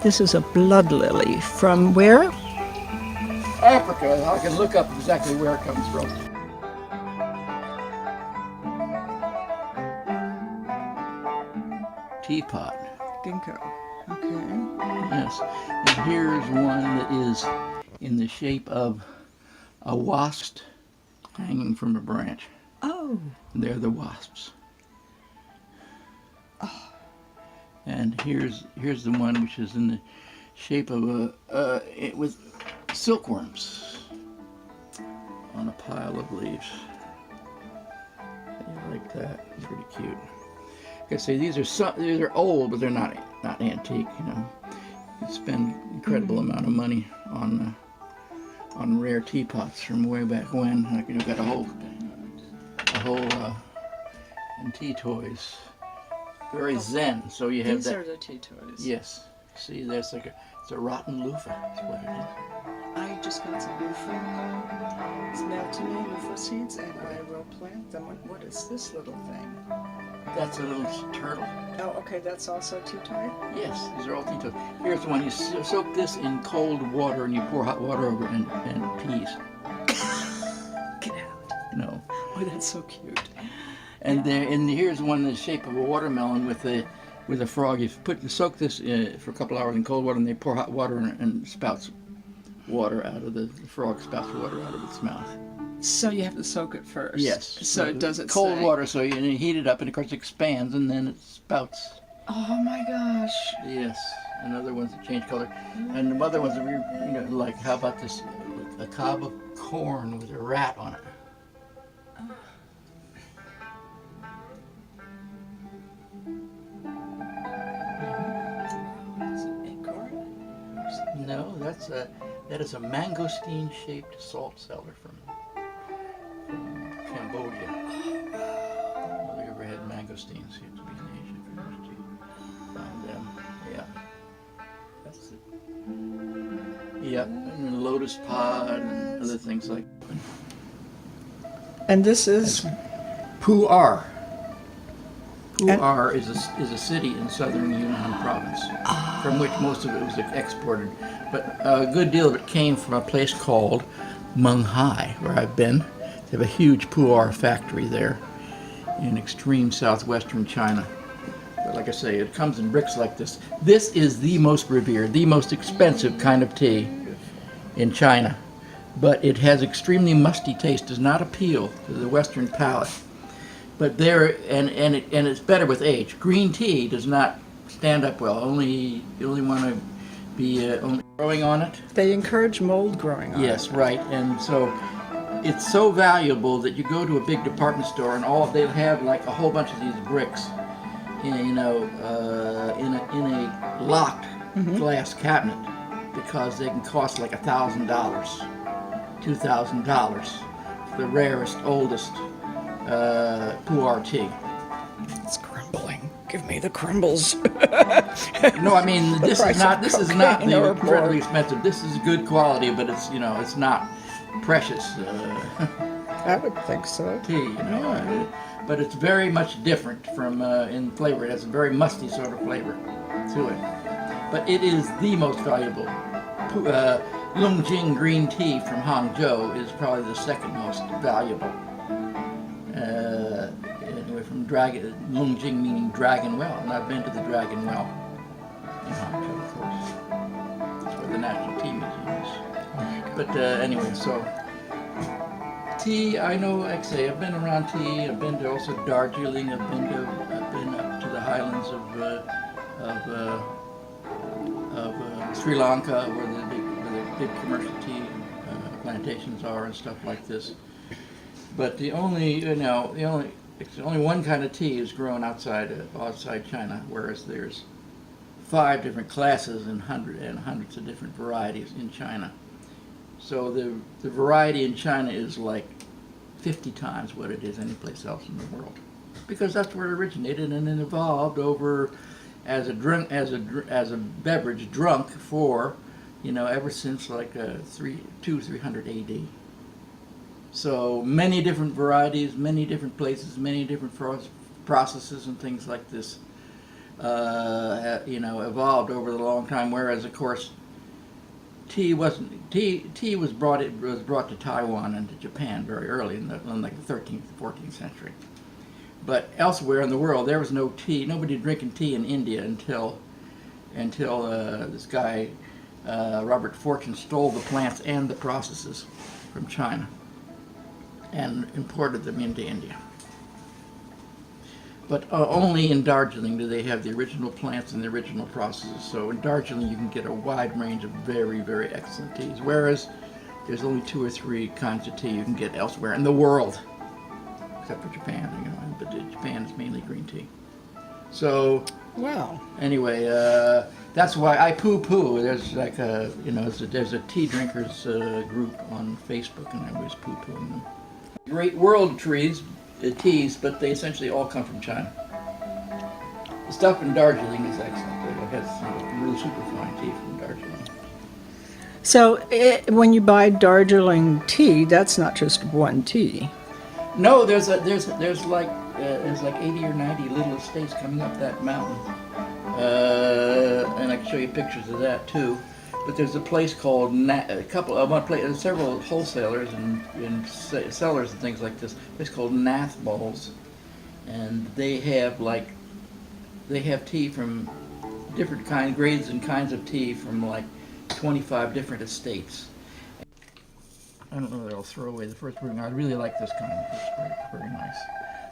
This is a blood lily. From where? Africa. I can look up exactly where it comes from. Teapot. Ginkgo. Okay. Yes. And here's one that is in the shape of a wasp hanging from a branch. Oh. They're the wasps. Oh. And here's the one which is in the shape of with silkworms on a pile of leaves. I like that. Pretty cute. Like I say, these are old, but they're not antique. You know, you spend incredible amount of money on rare teapots from way back when. Like you've got a whole and tea toys. Very zen. So you have These that. are the tea toys. Yes. See, there's it's a rotten loofah. That's what it is. I just got some loofah. It's mailed to me, loofah seeds, and I will plant them. What is this little thing? That's a little turtle. Oh, okay, that's also tea toy? Yes, these are all tea toys. Here's the one. You soak this in cold water and you pour hot water over it and peas. Get out. No. Oh, that's so cute. And here's one in the shape of a watermelon with a frog. You soak this for a couple hours in cold water, and they pour hot water and spouts water out of the frog spouts water out of its mouth. So you have to soak it first. Yes. So it doesn't cold stay. water. So you heat it up, and of course it expands, and then it spouts. Oh my gosh. Yes. And other ones that change color, and the other ones that like how about this? A cob of corn with a rat on it. No, that is a mangosteen-shaped salt cellar from Cambodia. Have you ever had mangosteens? You have to be in Asia first to find them. Yeah, that's it. Yep, and a lotus pod and other things like that. And this is Pu'er. Pu'er is a city in southern Yunnan province, from which most of it was exported. But a good deal of it came from a place called Munghai, where I've been. They have a huge Pu'er factory there in extreme southwestern China. But like I say, it comes in bricks like this. This is the most revered, the most expensive kind of tea in China. But it has extremely musty taste, does not appeal to the Western palate. But it's better with age. Green tea does not stand up well. You only want to be only growing on it. They encourage mold growing on Yes, it. right. And so it's so valuable that you go to a big department store and they'll have like a whole bunch of these bricks, in a locked glass cabinet, because they can cost like $1,000, $2,000. The rarest, oldest Pu'er tea. It's crumbling. Give me the crumbles. No, I mean this is not cocaine the or incredibly more. expensive. This is good quality, but it's it's not precious I would think so. tea. But it's very much different from in flavor. It has a very musty sort of flavor to it. But it is the most valuable. Lungjing green tea from Hangzhou is probably the second most valuable. Anyway, from Lungjing meaning Dragon Well, and I've been to the Dragon Well in Hangzhou, of course. That's where the National Tea Museum is. But anyway, so tea, I know, like I say, I've been around tea. I've been to also Darjeeling. I've been up to the highlands of Sri Lanka, where the big commercial tea plantations are and stuff like this. But it's only one kind of tea is grown outside China, whereas there's 5 different classes and hundreds of different varieties in China. So the variety in China is like 50 times what it is anyplace else in the world, because that's where it originated and then evolved over as a beverage drunk for ever since like 300 AD. So many different varieties, many different places, many different processes and things like this. evolved over the long time. Whereas, of course, tea was brought to Taiwan and to Japan very early in like the 13th, 14th century. But elsewhere in the world, there was no tea. Nobody drinking tea in India until this guy Robert Fortune stole the plants and the processes from China and imported them into India. But only in Darjeeling do they have the original plants and the original processes. So in Darjeeling you can get a wide range of very, very excellent teas, whereas there's only 2 or 3 kinds of tea you can get elsewhere in the world, except for Japan, but Japan is mainly green tea. So Wow. anyway, that's why I poo-poo. There's like there's a tea drinkers group on Facebook, and I always poo-pooing them. Great world teas, but they essentially all come from China. The stuff in Darjeeling is excellent. They have some really super fine tea from Darjeeling. So when you buy Darjeeling tea, that's not just one tea. No, there's like 80 or 90 little estates coming up that mountain, and I can show you pictures of that too. But there's a place called several wholesalers and sellers and things like this. A place called Nathballs, and they have tea from different grades and kinds of tea from like 25 different estates. I don't know that I'll throw away the first brewing. I really like this kind. It's very nice.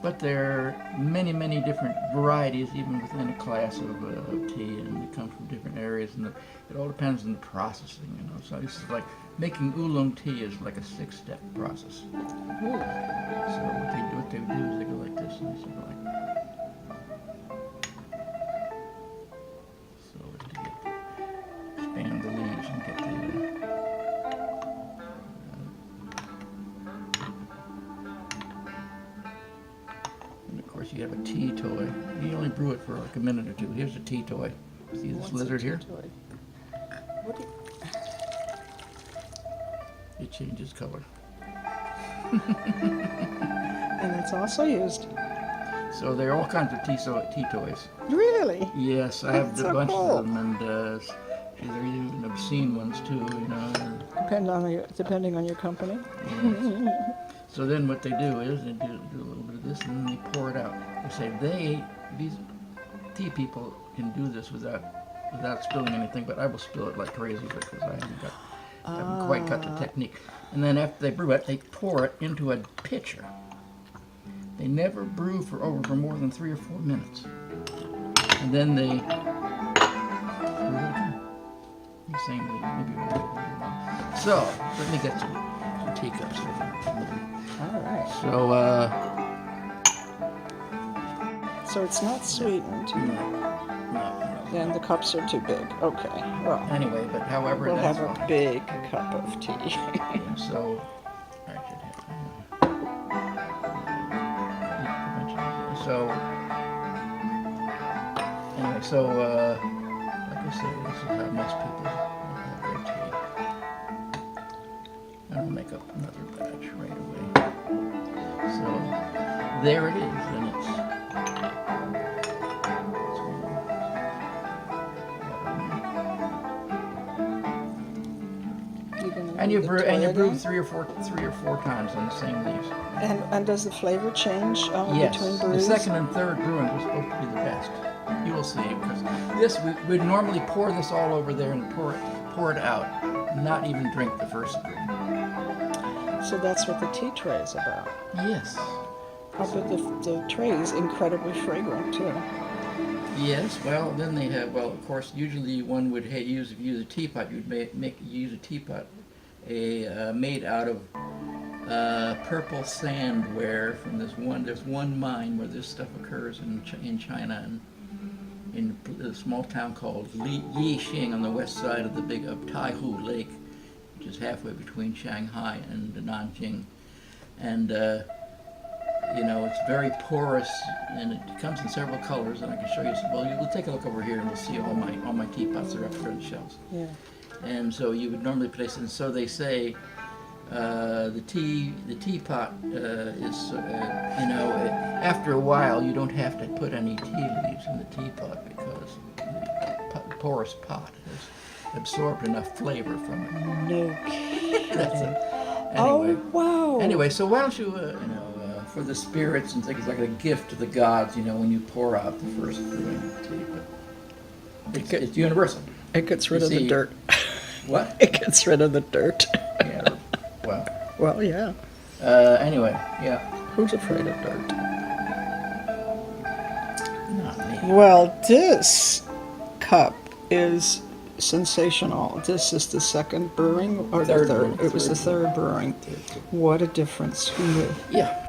But there are many, many different varieties, even within a class of tea, and they come from different areas, and it all depends on the processing, So this is like making oolong tea is like a 6-step process. Ooh. So what they do is they go like this, and they sort of like. So to expand the leaves and get the. You have a tea toy. You only brew it for like a minute or 2. Here's a tea toy. See this lizard here? It changes color. And it's also used. So there are all kinds of tea toys. Really? Yes, I have That's a so bunch cool. of them, and there are even obscene ones too. Depending on your company. Yeah. So then what they do is they do a little bit of this, and then they pour it out. They say these tea people can do this without spilling anything, but I will spill it like crazy because I haven't quite got the technique. And then after they brew it, they pour it into a pitcher. They never brew for more than 3 or 4 minutes, and then they. You're saying maybe. So let me get some teacups. All right. So it's not sweetened. no. Then the cups are too big. Okay. Well. Anyway, but however, We'll that's have a big cup of tea. Yeah, so I should have. So anyway, like I say, this is how most people have their tea. And I'll make up another batch right away. So there it is, and it's. And you brew 3 or 4 times on the same leaves. And does the flavor change Yes, between the brews? second and third brewing was supposed to be the best. You will see, because this we'd normally pour this all over there and pour it out, not even drink the first brew. So that's what the tea tray is about. Yes. But the tray is incredibly fragrant too. Yes. Well, then they have. Well, of course, usually one would use a teapot. You'd use a teapot, made out of purple sandware from there's one mine where this stuff occurs in China, and in a small town called Yixing on the west side of the big Taihu Lake, which is halfway between Shanghai and Nanjing, and it's very porous, and it comes in several colors, and I can show you some. Well, we'll take a look over here, and we'll see all my teapots that are up here on the shelves. Yeah. And so you would normally place it, and so they say the teapot is, after a while you don't have to put any tea leaves in the teapot because the porous pot has absorbed enough flavor from it. No kidding. That's it. Oh, Anyway, wow. anyway, so why don't you, for the spirits and things like a gift to the gods, when you pour out the first brewing of tea, but it's universal. It gets rid You of the see- dirt. What? It gets rid of the dirt. Yeah. Well. Well, yeah. Anyway, yeah. Who's afraid of dirt? Not me. Well, this cup is sensational. This is the second brewing or the Third third. brewing. It was the third brewing. What a difference. Who knew? Yeah.